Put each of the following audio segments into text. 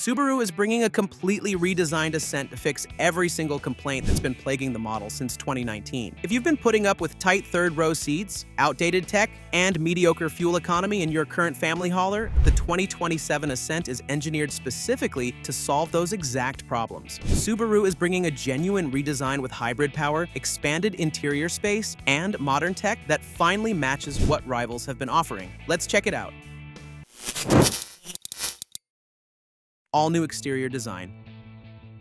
Subaru is bringing a completely redesigned Ascent to fix every single complaint that's been plaguing the model since 2019. If you've been putting up with tight third-row seats, outdated tech, and mediocre fuel economy in your current family hauler, the 2027 Ascent is engineered specifically to solve those exact problems. Subaru is bringing a genuine redesign with hybrid power, expanded interior space, and modern tech that finally matches what rivals have been offering. Let's check it out. All-new exterior design.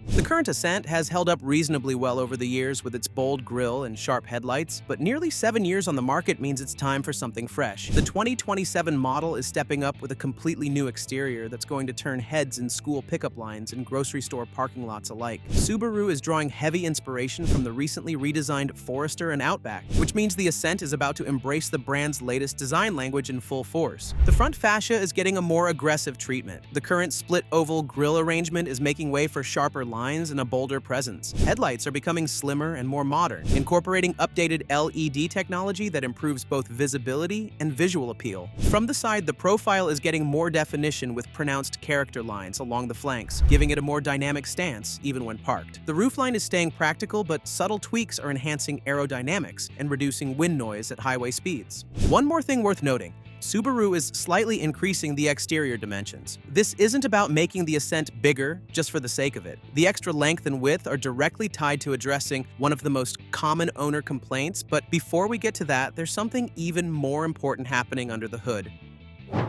The current Ascent has held up reasonably well over the years with its bold grille and sharp headlights, but nearly 7 years on the market means it's time for something fresh. The 2027 model is stepping up with a completely new exterior that's going to turn heads in school pickup lines and grocery store parking lots alike. Subaru is drawing heavy inspiration from the recently redesigned Forester and Outback, which means the Ascent is about to embrace the brand's latest design language in full force. The front fascia is getting a more aggressive treatment. The current split oval grille arrangement is making way for sharper lines and a bolder presence. Headlights are becoming slimmer and more modern, incorporating updated LED technology that improves both visibility and visual appeal. From the side, the profile is getting more definition with pronounced character lines along the flanks, giving it a more dynamic stance even when parked. The roofline is staying practical, but subtle tweaks are enhancing aerodynamics and reducing wind noise at highway speeds. One more thing worth noting. Subaru is slightly increasing the exterior dimensions. This isn't about making the Ascent bigger just for the sake of it. The extra length and width are directly tied to addressing one of the most common owner complaints, but before we get to that, there's something even more important happening under the hood.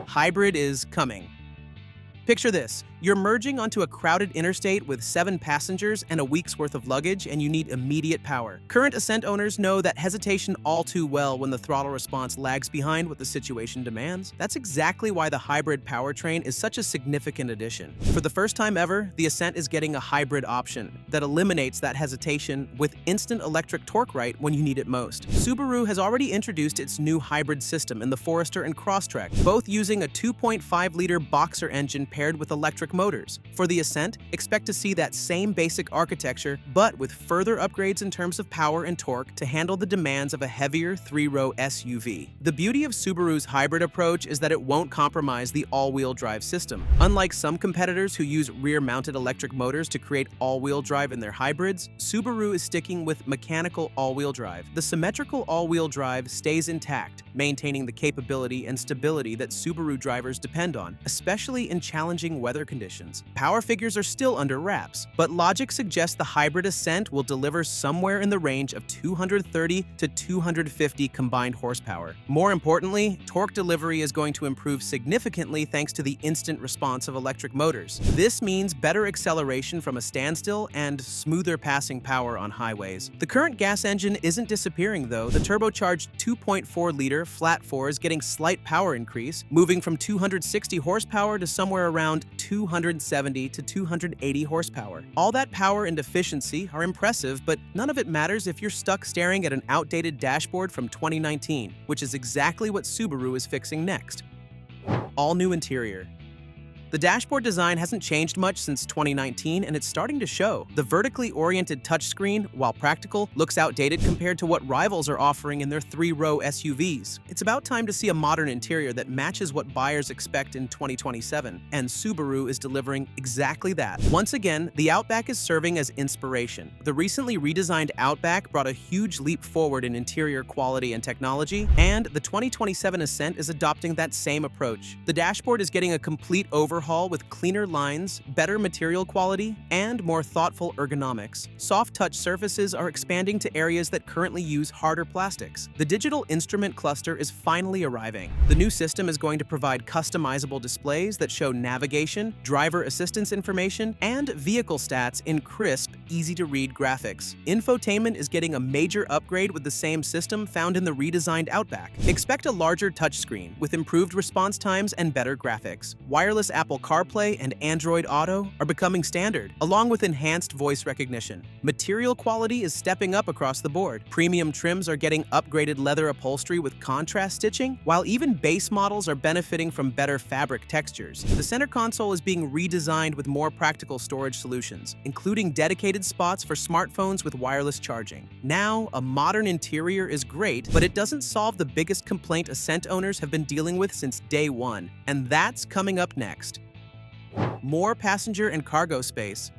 Hybrid is coming. Picture this. You're merging onto a crowded interstate with 7 passengers and a week's worth of luggage, and you need immediate power. Current Ascent owners know that hesitation all too well when the throttle response lags behind what the situation demands. That's exactly why the hybrid powertrain is such a significant addition. For the first time ever, the Ascent is getting a hybrid option that eliminates that hesitation with instant electric torque right when you need it most. Subaru has already introduced its new hybrid system in the Forester and Crosstrek, both using a 2.5-liter Boxer engine paired with electric motors. For the Ascent, expect to see that same basic architecture, but with further upgrades in terms of power and torque to handle the demands of a heavier 3-row SUV. The beauty of Subaru's hybrid approach is that it won't compromise the all-wheel drive system. Unlike some competitors who use rear-mounted electric motors to create all-wheel drive in their hybrids, Subaru is sticking with mechanical all-wheel drive. The symmetrical all-wheel drive stays intact, maintaining the capability and stability that Subaru drivers depend on, especially in challenging weather conditions. Power figures are still under wraps, but logic suggests the hybrid Ascent will deliver somewhere in the range of 230 to 250 combined horsepower. More importantly, torque delivery is going to improve significantly thanks to the instant response of electric motors. This means better acceleration from a standstill and smoother passing power on highways. The current gas engine isn't disappearing though. The turbocharged 2.4-liter flat 4 is getting slight power increase, moving from 260 horsepower to somewhere around 270 to 280 horsepower. All that power and efficiency are impressive, but none of it matters if you're stuck staring at an outdated dashboard from 2019, which is exactly what Subaru is fixing next. All-new interior. The dashboard design hasn't changed much since 2019, and it's starting to show. The vertically oriented touchscreen, while practical, looks outdated compared to what rivals are offering in their 3-row SUVs. It's about time to see a modern interior that matches what buyers expect in 2027, and Subaru is delivering exactly that. Once again, the Outback is serving as inspiration. The recently redesigned Outback brought a huge leap forward in interior quality and technology, and the 2027 Ascent is adopting that same approach. The dashboard is getting a complete overhaul with cleaner lines, better material quality, and more thoughtful ergonomics. Soft touch surfaces are expanding to areas that currently use harder plastics. The digital instrument cluster is finally arriving. The new system is going to provide customizable displays that show navigation, driver assistance information, and vehicle stats in crisp, easy-to-read graphics. Infotainment is getting a major upgrade with the same system found in the redesigned Outback. Expect a larger touchscreen with improved response times and better graphics. Wireless Apple CarPlay and Android Auto are becoming standard, along with enhanced voice recognition. Material quality is stepping up across the board. Premium trims are getting upgraded leather upholstery with contrast stitching, while even base models are benefiting from better fabric textures. The center console is being redesigned with more practical storage solutions, including dedicated spots for smartphones with wireless charging. Now, a modern interior is great, but it doesn't solve the biggest complaint Ascent owners have been dealing with since day one, and that's coming up next. More passenger and cargo space.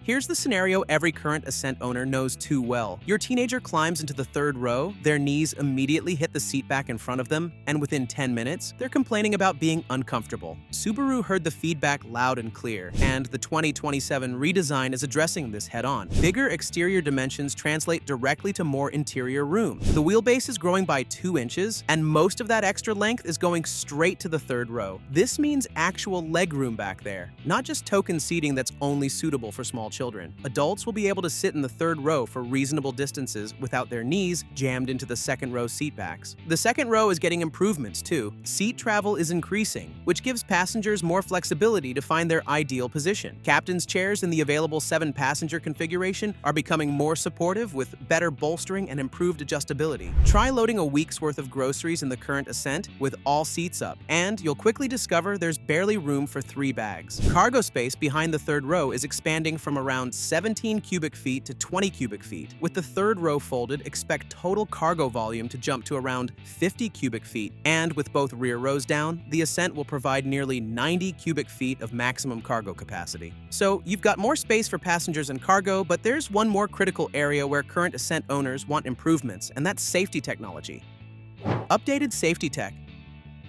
Here's the scenario every current Ascent owner knows too well. Your teenager climbs into the third row, their knees immediately hit the seat back in front of them, and within 10 minutes, they're complaining about being uncomfortable. Subaru heard the feedback loud and clear, and the 2027 redesign is addressing this head-on. Bigger exterior dimensions translate directly to more interior room. The wheelbase is growing by 2 inches, and most of that extra length is going straight to the third row. This means actual legroom back there, not just token seating that's only suitable for small children. Adults will be able to sit in the third row for reasonable distances without their knees jammed into the second row seatbacks. The second row is getting improvements too. Seat travel is increasing, which gives passengers more flexibility to find their ideal position. Captain's chairs in the available 7-passenger configuration are becoming more supportive with better bolstering and improved adjustability. Try loading a week's worth of groceries in the current Ascent with all seats up, and you'll quickly discover there's barely room for 3 bags. Cargo space behind the third row is expanding from around 17 cubic feet to 20 cubic feet. With the third row folded, expect total cargo volume to jump to around 50 cubic feet. And with both rear rows down, the Ascent will provide nearly 90 cubic feet of maximum cargo capacity. So you've got more space for passengers and cargo, but there's one more critical area where current Ascent owners want improvements, and that's safety technology. Updated safety tech.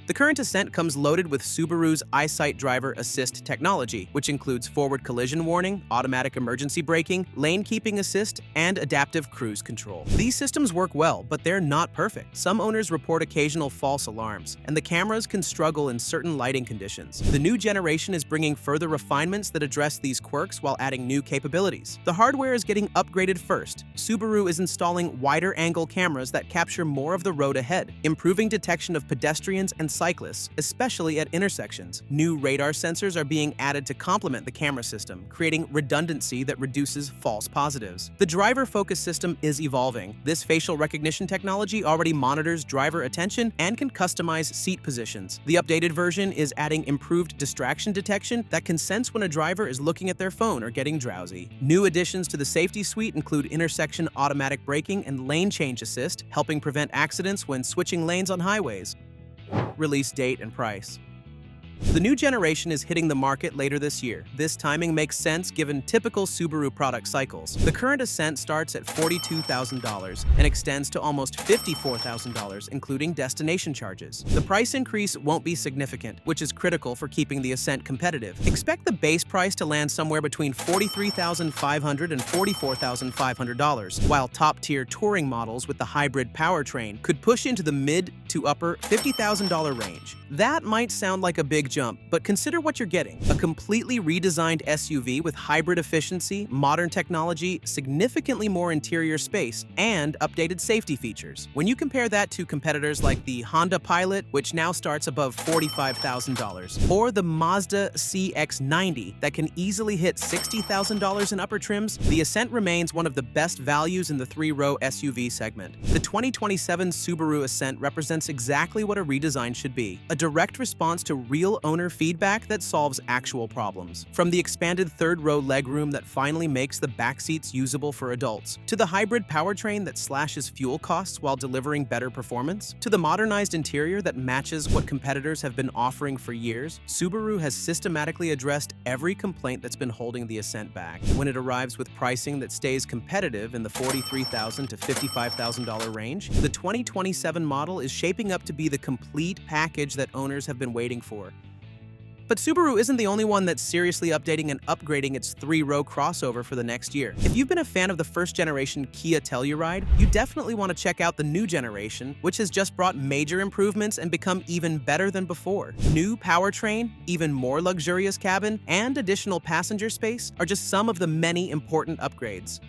The current Ascent comes loaded with Subaru's EyeSight Driver Assist technology, which includes forward collision warning, automatic emergency braking, lane keeping assist, and adaptive cruise control. These systems work well, but they're not perfect. Some owners report occasional false alarms, and the cameras can struggle in certain lighting conditions. The new generation is bringing further refinements that address these quirks while adding new capabilities. The hardware is getting upgraded first. Subaru is installing wider angle cameras that capture more of the road ahead, improving detection of pedestrians and cyclists, especially at intersections. New radar sensors are being added to complement the camera system, creating redundancy that reduces false positives. The driver focus system is evolving. This facial recognition technology already monitors driver attention and can customize seat positions. The updated version is adding improved distraction detection that can sense when a driver is looking at their phone or getting drowsy. New additions to the safety suite include intersection automatic braking and lane change assist, helping prevent accidents when switching lanes on highways. Release date and price. The new generation is hitting the market later this year. This timing makes sense given typical Subaru product cycles. The current Ascent starts at $42,000 and extends to almost $54,000, including destination charges. The price increase won't be significant, which is critical for keeping the Ascent competitive. Expect the base price to land somewhere between $43,500 and $44,500, while top-tier touring models with the hybrid powertrain could push into the mid to upper $50,000 range. That might sound like a big jump, but consider what you're getting. A completely redesigned SUV with hybrid efficiency, modern technology, significantly more interior space, and updated safety features. When you compare that to competitors like the Honda Pilot, which now starts above $45,000, or the Mazda CX-90 that can easily hit $60,000 in upper trims, the Ascent remains one of the best values in the 3-row SUV segment. The 2027 Subaru Ascent represents exactly what a redesign should be, a direct response to real owner feedback that solves actual problems. From the expanded third-row legroom that finally makes the backseats usable for adults, to the hybrid powertrain that slashes fuel costs while delivering better performance, to the modernized interior that matches what competitors have been offering for years, Subaru has systematically addressed every complaint that's been holding the Ascent back. When it arrives with pricing that stays competitive in the $43,000 to $55,000 range, the 2027 model is shaping up to be the complete package that owners have been waiting for. But Subaru isn't the only one that's seriously updating and upgrading its 3-row crossover for the next year. If you've been a fan of the first-generation Kia Telluride, you definitely want to check out the new generation, which has just brought major improvements and become even better than before. New powertrain, even more luxurious cabin, and additional passenger space are just some of the many important upgrades.